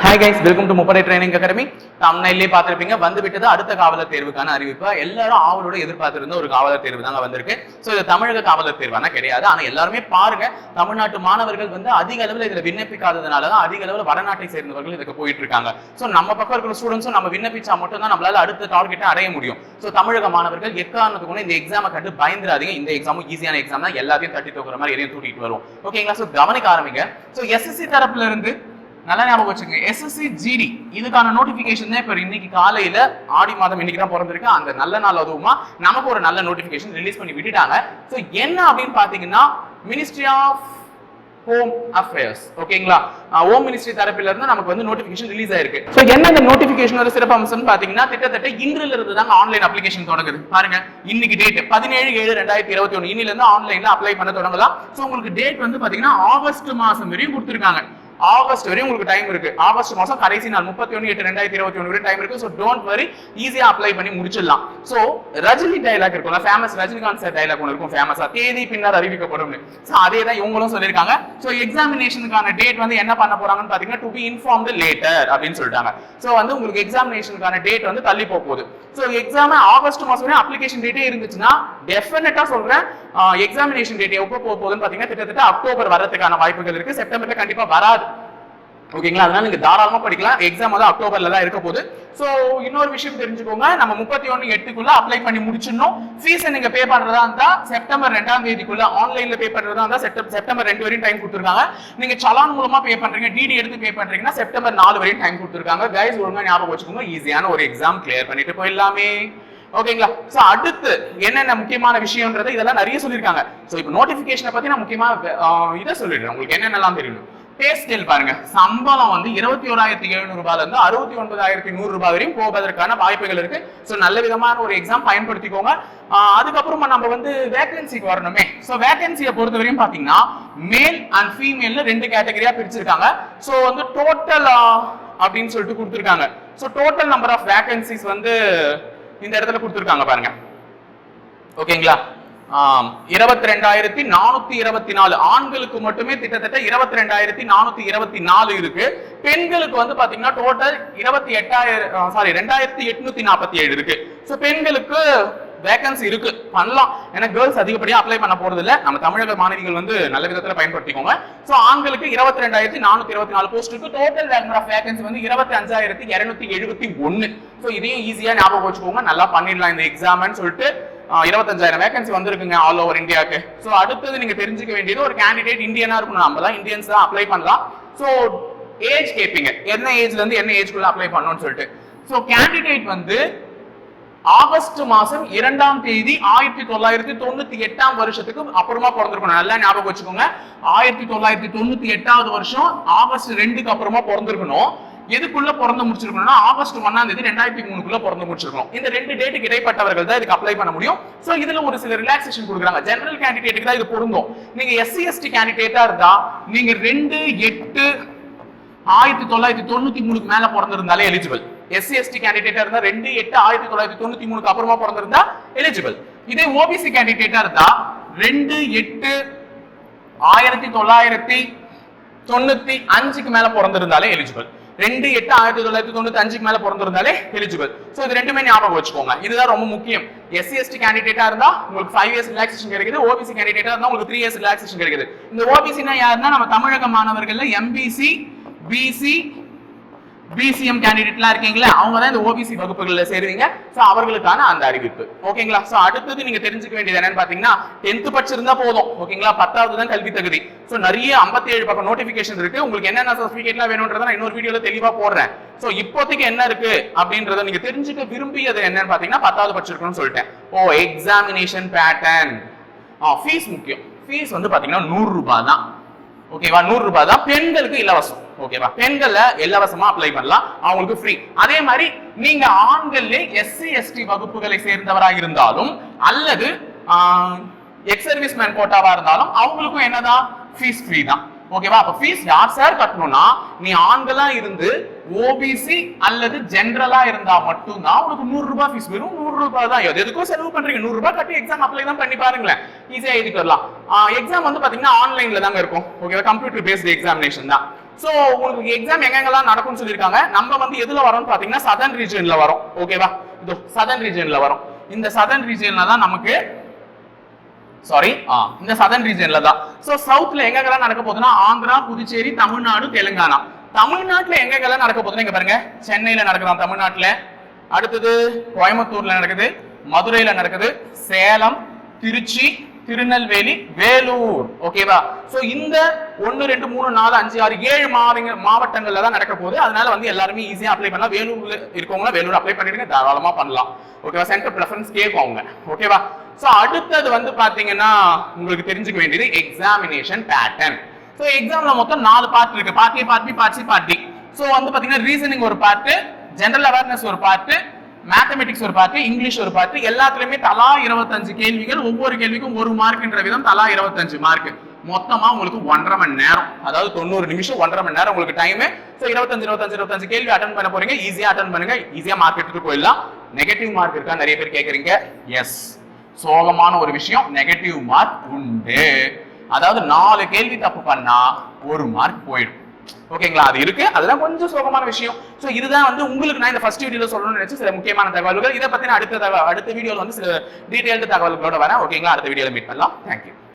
Hi guys, welcome to முப்படை training academy. தமிழ்நிலே பார்த்திருப்பீங்க, வந்து விட்டது அடுத்த காவலர் தேர்வுக்கான அறிவிப்பு. எல்லாரும் ஆவலோட எதிர்பார்த்திருந்த ஒரு காவலர் தேர்வு தாங்க வந்திருக்கு. ஸோ இது தமிழக காவலர் தேர்வானா கிடையாது. ஆனா எல்லாருமே பாருங்க, தமிழ்நாட்டு மாணவர்கள் வந்து அதிக அளவில் இதுல விண்ணப்பிக்காததுனால தான் அதிக அளவில் வடநாட்டை சேர்ந்தவர்கள் இதுக்கு போயிட்டு இருக்காங்க. ஸோ நம்ம பக்கம் இருக்கிற ஸ்டூடெண்ட்ஸும் நம்ம விண்ணப்பிச்சா மட்டும் தான் நம்மளால அடுத்த டார்கெட்டை அடைய முடியும். ஸோ தமிழக மாணவர்கள் எக்காரணத்துக்கு கூட இந்த எக்ஸாமை கண்டு பயந்துடாதீங்க. இந்த எக்ஸாமும் ஈஸியான எக்ஸாம் தான், எல்லாத்தையும் தட்டி தூக்குற மாதிரி எதையும் தூக்கிட்டு வரும். ஓகேங்களா? ஸோ கவனிக்க ஆரம்பிங்க. ஸோ எஸ்எஸ்சி தரப்புல இருந்து நல்லா ஞாபகம் வச்சுங்க, எஸ்எஸ்சி ஜிடி இதுக்கான நோட்டிபிகேஷன் தான் இப்ப இன்னைக்கு காலையில ஆடி மாதம் இன்னைக்கு தான் பிறந்திருக்கு. அந்த நல்ல நாள் அதுவுமா நமக்கு ஒரு நல்ல நோட்டிபிகேஷன் ரிலீஸ் பண்ணி விட்டுட்டாங்க. ஸோ என்ன அப்படின்னு பாத்தீங்கன்னா, மினிஸ்ட்ரி ஆஃப் ஹோம் அஃபேர்ஸ், ஓகேங்களா, ஹோம் மினிஸ்ட்ரி தரப்பில இருந்து நமக்கு வந்து நோட்டிபிகேஷன் ரிலீஸ் ஆயிருக்கு. சோ என்ன இந்த நோட்டிபிகேஷனோட சிறப்பு அம்சம் பாத்தீங்கன்னா, கிட்டத்தட்ட இன்றில இருந்து தாங்க ஆன்லைன் அப்ளிகேஷன் தொடங்குது. பாருங்க, இன்னைக்கு டேட் 17/7/2021, இன்னில இருந்து ஆன்லைன்ல அப்ளை பண்ண தொடங்கலாம். சோ உங்களுக்கு டேட் வந்து பாத்தீங்கன்னா ஆகஸ்ட் மாசம் வரையும் கொடுத்திருக்காங்க. ஆகஸ்ட் வரையும் உங்களுக்கு டைம் இருக்கு. ஆகஸ்ட் மாசம் கடைசி நாள் 31/8/2021 வரை டைம் இருக்கு. சோ டோன்ட் வரி, ஈஸியா அப்ளை பண்ணி முடிச்சிடலாம். சோ ரஜினி டயலாக் இருக்கும்ல, ஃபேமஸ் ரஜினிகாந்த் சார் டயலாக் ஒன்று இருக்கும் ஃபேமஸா, தேதி பின்னர் அறிவிக்கப்படும். சோ அதே தான் இவங்களும் சொல்லியிருக்காங்க. சோ எக்ஸாமினேஷனுக்கான டேட் வந்து என்ன பண்ண போறாங்கன்னு பாத்தீங்கன்னா, டு பி இன்ஃபார்ம்டு லேட்டர் அப்படின்னு சொல்லிட்டாங்க. சோ வந்து உங்களுக்கு எக்ஸாமினேஷனுக்கான டேட் வந்து தள்ளி போகுது. சோ எக்ஸாம் ஆகஸ்ட் மாசம் வரை அப்ளிகேஷன் டேட்டே இருந்துச்சுன்னா, டெஃபினட்டா சொல்றேன், எக்ஸாமினேஷன் டேட் எப்போ போகுதுன்னு பாத்தீங்கன்னா கிட்டத்தட்ட அக்டோபர் வரதுக்கான வாய்ப்புகள் இருக்கு. செப்டம்பர்ல கண்டிப்பா வராது. ஓகேங்களா? அதனால நீங்க தாராளமா படிக்கலாம். எக்ஸாம் வந்து அக்டோபர்ல தான் இருக்க போகுது. சோ இன்னொரு விஷயம் தெரிஞ்சுக்கோங்க, நம்ம 31/8 அப்ளை பண்ணி முடிச்சிடணும். ஃபீஸ் நீங்க பே பண்றதா இருந்தா செப்டம்பர் 2 ஆன்லைன்ல பே பண்றதா இருந்தா செப்டம்பர் 2 வரையும் டைம் கொடுத்துருக்காங்க. நீங்க சலான் மூலமா பே பண்றீங்க, டிடி எடுத்து பே பண்றீங்கன்னா செப்டம்பர் 4 வரையும் டைம் கொடுத்துருக்காங்க. கைஸ் ஒழுங்கா ஞாபகம் வச்சுக்கோங்க, ஈஸியான ஒரு எக்ஸாம் கிளியர் பண்ணிட்டு போயிடலாமே. ஓகேங்களா? சோ அடுத்து என்னென்ன முக்கியமான விஷயம்ன்றது இதெல்லாம் நிறைய சொல்லியிருக்காங்க. சோ இப்போ நோட்டிபிகேஷனை பத்தி நான் முக்கியமா இதை சொல்லிடுறேன், உங்களுக்கு என்னென்னலாம் தெரியணும். பே ஸ்கேல் பாருங்க, சம்பளம் வந்து 21,700 ரூபாயில இருந்து 69,100 ரூபாய் வரையும் போவதற்கான வாய்ப்புகள் இருக்கு. சோ நல்ல விதமான ஒரு எக்ஸாம் பயன்படுத்திக்கோங்க. அதுக்கப்புறமா நம்ம வந்து வேகன்சிக்கு வரணுமே. சோ வேகன்சியை பொறுத்த வரையும் பாத்தீங்கன்னா, மேல் அண்ட் ஃபீமேல்ல 2 கேட்டகரியா பிரிச்சிருக்காங்க. சோ வந்து டோட்டல் அப்படின்னு சொல்லிட்டு கொடுத்துருக்காங்க. So total number of vacancies வந்து இந்த இடத்துல கொடுத்துருக்காங்க பாருங்க. ஓகேங்களா? 22,424 ஆண்களுக்கு மட்டுமே கிட்டத்தட்ட 22,424 இருக்கு. பெண்களுக்கு வந்து பாத்தீங்கன்னா டோட்டல் 2,847 இருக்கு. சோ பெண்களுக்கு வேகன்சி இருக்கு, பண்ணலாம். ஏன்னா கேர்ள்ஸ் அதிகப்படியா அப்ளை பண்ண போறது இல்ல. நம்ம தமிழக மாணவிகள் வந்து நல்ல விதத்துல பயன்படுத்திக்கோங்க. சோ ஆண்களுக்கு 22,424 போஸ்ட் இருக்கு. டோட்டல் நம்பர் ஆஃப் வேகன்சி வந்து 25,271. சோ இதையும் ஈஸியா ஞாபகம் வச்சுக்கோங்க, நல்லா பண்ணிடலாம் இந்த எக்ஸாம்னு சொல்லிட்டு. 25,000 வேகன்சி வந்திருக்குங்க ஆல் ஓவர் இந்தியாவுக்கு. சோ அடுத்தது நீங்க தெரிஞ்சுக்க வேண்டியது, ஒரு கேண்டிடேட் இந்தியனா இருக்கணும். நம்ம தான் இந்தியன்ஸ் தான் அப்ளை பண்ணலாம். சோ ஏஜ் கேட்பீங்க, என்ன ஏஜ்ல இருந்து என்ன ஏஜ்க்குள்ள அப்ளை பண்ணணும்னு சொல்லிட்டு. சோ கேண்டிடேட் வந்து ஆகஸ்ட் மாசம் 2ஆம் தேதி 1998 வருஷத்துக்கு அப்புறமா பிறந்திருக்கணும். நல்லா ஞாபகம் வச்சுக்கோங்க, 1998 வருஷம் ஆகஸ்ட் 2க்கு அப்புறமா பிறந்திருக்கணும். எதுக்குள்ள பிறந்து முடிச்சிருக்கணும்னா, ஆகஸ்ட் 1ஆம் தேதி 2003 பிறந்து முடிச்சிருக்கணும். இந்த 2 டேட்டுக்கு இடைப்பட்டவர்கள் தான் இதுக்கு அப்ளை பண்ண முடியும். சோ இதுல ஒரு சில ரிலாக்சேஷன் கொடுக்குறாங்க. ஜெனரல் கேண்டிடேட்டுக்கு தான் இது பொருந்தும். நீங்க SC ST கேண்டிடேட்டா இருந்தா நீங்க 2/8/1993 மேல பிறந்திருந்தாலே எலிஜிபிள். SC ST கேண்டிடேட்டா இருந்தா 2/8/1993 அப்புறமா பிறந்திருந்தா எலிஜிபிள். இதே OBC கேண்டிடேட்டா இருந்தா 2/8/1995 மேல பிறந்திருந்தாலே எலிஜிபிள். 2/8/1995 மேல பிறந்திருந்தாலே எலிஜிபிள். சோ இது ரெண்டுமே ஞாபகம் வச்சுக்கோங்க, இதுதான் ரொம்ப முக்கியம். SC ST கேண்டிடேட்டா இருந்தா உங்களுக்கு 5 இயர்ஸ் ரிலாக்சேஷன் கிடைக்குது. OBC கேண்டிடேட்டா இருந்தா உங்களுக்கு 3 இயர்ஸ் ரிலாக்சேஷன் கிடைக்குது. இந்த OBC னா யாருன்னா, நம்ம தமிழக மாணவர்கள்ல MBC, BC, BCM கேண்டிடேட்லாம் இருக்கீங்களா, அவங்க தான் இந்த OBC வகுப்புகள்ல சேருவீங்க. சோ அவர்களுக்கான அந்த அறிவிப்பு. ஓகேங்களா? சோ அடுத்தது நீங்க தெரிஞ்சுக்க வேண்டியது என்னன்னு பாத்தீங்கன்னா, 10th படிச்சிருந்தா போதும். ஓகேங்களா? 10வது தான் கல்வி தகுதி. சோ நிறைய 57 பக்கம் நோட்டிபிகேஷன் இருக்கு. உங்களுக்கு என்னென்ன சர்டிபிகேட்லாம் வேணும்ன்றத நான் இன்னொரு வீடியோல தெளிவா போடுறேன். சோ இப்போதைக்கு என்ன இருக்கு அப்படின்றத நீங்க தெரிஞ்சுக்க விரும்பியது என்னன்னு பாத்தீங்கன்னா, 10வது படிச்சிருக்கணும்னு சொல்லிட்டேன். Examination pattern. ஃபீஸ் முக்கியம். ஃபீஸ் வந்து பாத்தீங்கன்னா 100 ரூபாய் தான். ஓகேவா? 100 ரூபாய் தான். பெண்களுக்கு இலவசம். ஓகேவா? பெண்கள்ல இலவசமா அப்ளை பண்ணலாம், அவங்களுக்கு ஃப்ரீ. அதே மாதிரி நீங்க ஆண்கள்ல SC ST வகுப்புகளை சேர்ந்தவராக இருந்தாலும் அல்லது எக்ஸ் சர்வீஸ் மேன் கோட்டாவா இருந்தாலும் அவங்களுக்கும் என்னதான் ஃபீஸ் ஃப்ரீ தான். ஓகேவா? அப்ப ஃபீஸ் யார் சார் கட்டணும்னா, நீ ஆண்களா இருந்து OBC அல்லது ஜெனரலா இருந்தா மட்டும் தான் உங்களுக்கு 100 ரூபாய் ஃபீஸ். வெறும் 100 ரூபாய் தான். எதுக்கும் செலவு பண்றீங்க, 100 ரூபாய் கட்டி எக்ஸாம் அப்ளை தான் பண்ணி பாருங்களேன், ஈஸியா எழுதிட்டு வரலாம். எக்ஸாம் வந்து பாத்தீங்கன்னா ஆன்லைன்ல தாங்க இருக்கும். ஓகேவா? கம்ப்யூட்டர் பேஸ்ட் எக்ஸாமினேஷன் தான். சோ உங்களுக்கு எக்ஸாம் எங்கெங்கெல்லாம் நடக்கும்னு சொல்லியிருக்காங்க. நம்ம வந்து எதுல வரோம்னு பாத்தீங்கன்னா சதர்ன் ரீஜன்ல வரும். ஓகேவா, இதோ சதர்ன் ரீஜன்ல வரும். இந்த சதர்ன் ரீஜன்ல தான் நமக்கு இந்த சதர்ன் ரீஜன்ல தான். சோ சவுத்ல எங்கெங்கெல்லாம் நடக்க போகுதுன்னா ஆந்திரா, புதுச்சேரி, தமிழ்நாடு, தெலுங்கானா. தமிழ்நாட்டுல எங்கெங்கெல்லாம் நடக்க போகுதுன்னு இங்க பாருங்க. சென்னையில நடக்குது தமிழ்நாட்டுல, அடுத்தது கோயம்புத்தூர்ல நடக்குது, மதுரையில நடக்குது, சேலம், திருச்சி, திருநெல்வேலி, வேலூர். ஓகேவா, சோ இந்த 1 2 3 4 5 6 7 மாவட்டங்கள்ல தான் நடக்க போகுது. அதனால வந்து எல்லாருமே ஈஸியா அப்ளை பண்ணலாம். வேலூர்ல இருக்கவங்க வேலூர் அப்ளை பண்ணிடுங்க, தாராளமா பண்ணலாம். ஓகேவா, சென்டர் பிரெஃபரன்ஸ் கேட்பாங்க. ஓகேவா, சோ அடுத்தது வந்து பாத்தீங்கன்னா உங்களுக்கு தெரிஞ்சுக்க வேண்டியது எக்ஸாமினேஷன் பேட்டர்ன். சோ எக்ஸாம்ல மொத்தம் 4 பார்ட் இருக்கு. Part A, part B, part C, part D. So வந்து பாத்தீங்கன்னா ரீசனிங் ஒரு பார்ட், ஜெனரல் அவேர்னஸ் ஒரு பார்ட், மேத்தமெட்டிக்ஸ் ஒரு பார்ட், இங்கிலீஷ் ஒரு பார்ட். எல்லாத்துலயுமே தலா 25 கேள்விகள், ஒவ்வொரு கேள்விக்கும் 1 மார்க்ன்ற விதம், தலா 25 மார்க். மொத்தமா உங்களுக்கு 1.5 மணி நேரம், அதாவது 90 நிமிஷம், 1.5 மணி நேரம் உங்களுக்கு டைம். சோ 25 கேள்வி அட்டன் பண்ண போறீங்க. ஈஸியா அட்டன் பண்ணுங்க, ஈஸியா மார்க் எடுத்துட்டு போயிடலாம். நெகட்டிவ் மார்க் இருக்கா நிறைய பேர் கேக்குறீங்க. எஸ், சோகமான ஒரு விஷயம், நெகட்டிவ் மார்க் உண்டு. அதாவது 4 கேள்வி தப்பு பண்ணா 1 மார்க் போயிடும். ஓகேங்களா, அது இருக்கு, அதெல்லாம் கொஞ்சம் சோகமான விஷயம். சோ இதுதான் வந்து உங்களுக்கு நான் இந்த ஃபர்ஸ்ட் வீடியோல சொல்லணும்னு நினைச்சு சில முக்கியமான தகவல்கள். இதை பத்தின அடுத்த வீடியோல வந்து சில டீடைல்டு தகவல்களோட வரேன். ஓகேங்களா, அடுத்த வீடியோல மீட் பண்ணலாம். தேங்க்யூ.